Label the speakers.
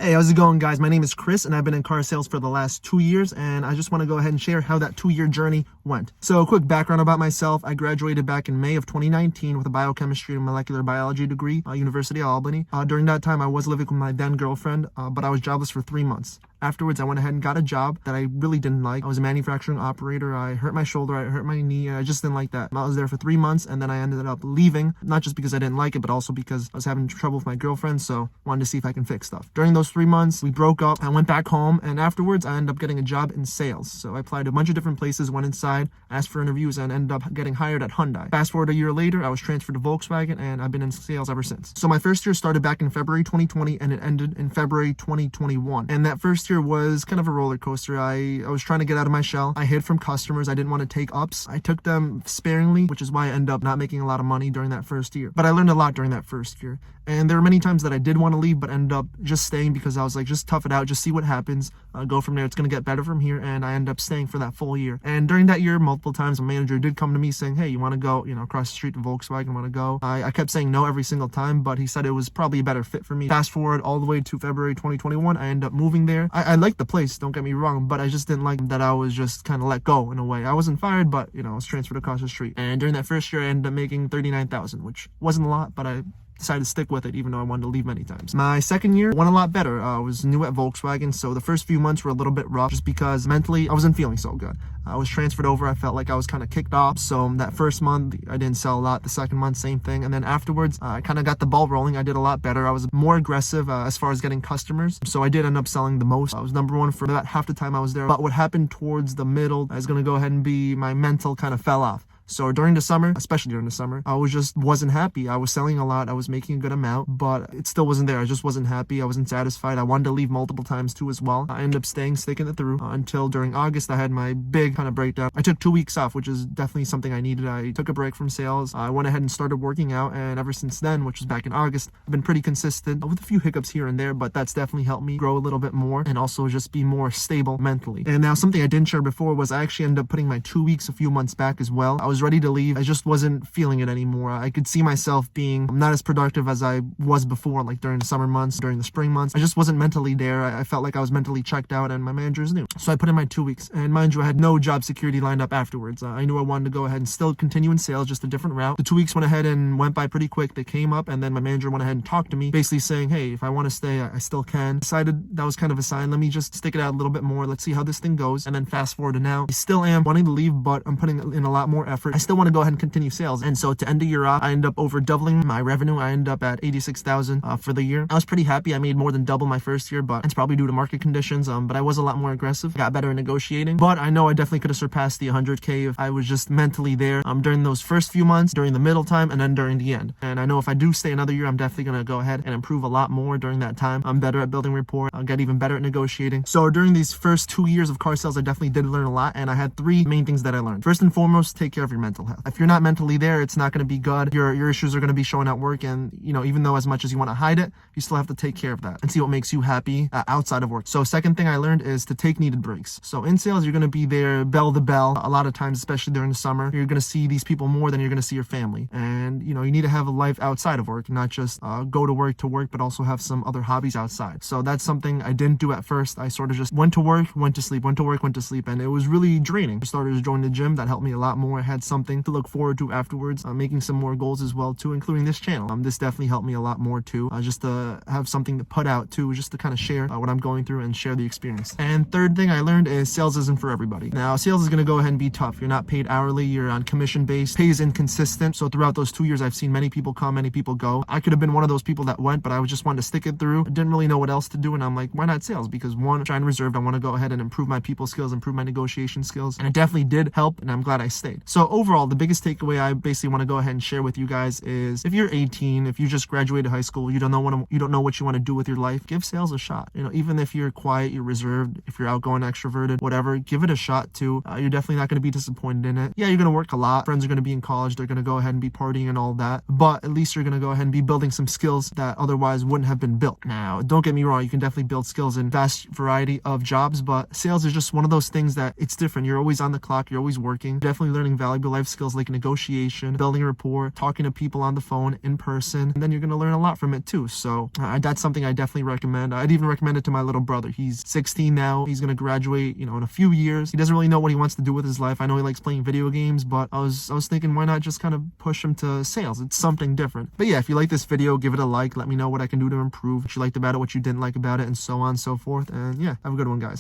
Speaker 1: Hey, how's it going, guys? My name is Chris, and I've been in car sales for the last 2 years, and I just want to go ahead and share how that 2-year journey went. So, a quick background about myself. I graduated back in May of 2019 with a biochemistry and molecular biology degree at University of Albany. During that time, I was living with my then girlfriend, but I was jobless for 3 months. Afterwards, I went ahead and got a job that I really didn't like. I was a manufacturing operator. I hurt my shoulder, I hurt my knee, and I just didn't like that. I was there for 3 months, and then I ended up leaving, not just because I didn't like it, but also because I was having trouble with my girlfriend, so wanted to see if I can fix stuff. During those 3 months, we broke up. I went back home, and afterwards, I ended up getting a job in sales. So I applied to a bunch of different places, went inside, asked for interviews, and ended up getting hired at Hyundai. Fast forward a year later, I was transferred to Volkswagen, and I've been in sales ever since. So my first year started back in February 2020, and it ended in February 2021. And that first year was kind of a roller coaster. I was trying to get out of my shell. I hid from customers. I didn't want to take ups. I took them sparingly, which is why I ended up not making a lot of money during that first year. But I learned a lot during that first year. And there were many times that I did want to leave, but ended up just staying because I was like, just tough it out, just see what happens, go from there. It's going to get better from here. And I ended up staying for that full year. And during that year, multiple times, a manager did come to me saying, hey, you want to go, across the street to Volkswagen, want to go? I kept saying no every single time, but he said it was probably a better fit for me. Fast forward all the way to February 2021, I ended up moving there. I liked the place, don't get me wrong, but I just didn't like that I was just kind of let go in a way. I wasn't fired, but, I was transferred across the street. And during that first year, I ended up making $39,000, which wasn't a lot, but I decided to stick with it even though I wanted to leave many times. My second year went a lot better. I was new at Volkswagen, so the first few months were a little bit rough just because mentally I wasn't feeling so good. I was transferred over. I felt like I was kind of kicked off. So that first month, I didn't sell a lot. The second month, same thing. And then afterwards, I kind of got the ball rolling. I did a lot better. I was more aggressive as far as getting customers. So I did end up selling the most. I was number one for about half the time I was there. But what happened towards the middle is going to go ahead and be my mental kind of fell off. So during the summer, especially during the summer, I wasn't happy. I was selling a lot. I was making a good amount, but it still wasn't there. I just wasn't happy. I wasn't satisfied. I wanted to leave multiple times too as well. I ended up sticking it through until during August, I had my big kind of breakdown. I took 2 weeks off, which is definitely something I needed. I took a break from sales. I went ahead and started working out. And ever since then, which was back in August, I've been pretty consistent with a few hiccups here and there, but that's definitely helped me grow a little bit more and also just be more stable mentally. And now something I didn't share before was I actually ended up putting my 2 weeks a few months back as well. I was ready to leave. I just wasn't feeling it anymore. I could see myself being not as productive as I was before, like during the summer months, during the spring months. I just wasn't mentally there. I felt like I was mentally checked out and my managers knew. So I put in my 2 weeks. And mind you, I had no job security lined up afterwards. I knew I wanted to go ahead and still continue in sales, just a different route. The 2 weeks went ahead and went by pretty quick. They came up and then my manager went ahead and talked to me, basically saying, hey, if I want to stay, I still can. Decided that was kind of a sign. Let me just stick it out a little bit more. Let's see how this thing goes. And then fast forward to now, I still am wanting to leave, but I'm putting in a lot more effort. I still want to go ahead and continue sales. And so to end the year off, I ended up over doubling my revenue. I ended up at 86,000 for the year. I was pretty happy. I made more than double my first year, but it's probably due to market conditions. But I was a lot more aggressive, got better in negotiating. But I know I definitely could have surpassed the 100K if I was just mentally there during those first few months, during the middle time, and then during the end. And I know if I do stay another year, I'm definitely going to go ahead and improve a lot more during that time. I'm better at building rapport. I'll get even better at negotiating. So during these first 2 years of car sales, I definitely did learn a lot. And I had 3 main things that I learned. First and foremost, take care of your mental health. If you're not mentally there, it's not going to be good. Your issues are going to be showing at work, and even though as much as you want to hide it, you still have to take care of that and see what makes you happy outside of work. So second thing I learned is to take needed breaks. So in sales, you're going to be there bell to bell a lot of times, especially during the summer. You're going to see these people more than you're going to see your family, and you need to have a life outside of work, not just go to work, but also have some other hobbies outside. So that's something I didn't do at first. I sort of just went to work, went to sleep, went to work, went to sleep, and it was really draining. I started to join the gym. That helped me a lot more. I had something to look forward to afterwards, making some more goals as well too, including this channel. This definitely helped me a lot more too, just to have something to put out too, just to kind of share what I'm going through and share the experience. And third thing I learned is sales isn't for everybody. Now sales is going to go ahead and be tough. You're not paid hourly, you're on commission based. Pay is inconsistent. So throughout those 2 years, I've seen many people come, many people go. I could have been one of those people that went, but I was just wanted to stick it through. I didn't really know what else to do, and I'm like, why not sales? Because one, I'm trying reserved. I want to go ahead and improve my people skills, improve my negotiation skills, and it definitely did help, and I'm glad I stayed. So overall, the biggest takeaway I basically want to go ahead and share with you guys is if you're 18, if you just graduated high school, you don't know what you want to do with your life, give sales a shot. Even if you're quiet, you're reserved, if you're outgoing, extroverted, whatever, give it a shot too. You're definitely not going to be disappointed in it. Yeah, you're going to work a lot. Friends are going to be in college. They're going to go ahead and be partying and all that. But at least you're going to go ahead and be building some skills that otherwise wouldn't have been built. Now, don't get me wrong. You can definitely build skills in vast variety of jobs, but sales is just one of those things that it's different. You're always on the clock. You're always working. Definitely learning valuable valuable life skills like negotiation, building rapport, talking to people on the phone, in person, and then you're going to learn a lot from it too. So that's something I definitely recommend. I'd even recommend it to my little brother. He's 16 now. He's going to graduate, in a few years. He doesn't really know what he wants to do with his life. I know he likes playing video games, but I was thinking, why not just kind of push him to sales? It's something different. But yeah, if you like this video, give it a like. Let me know what I can do to improve, what you liked about it, what you didn't like about it, and so on and so forth. And yeah, have a good one, guys.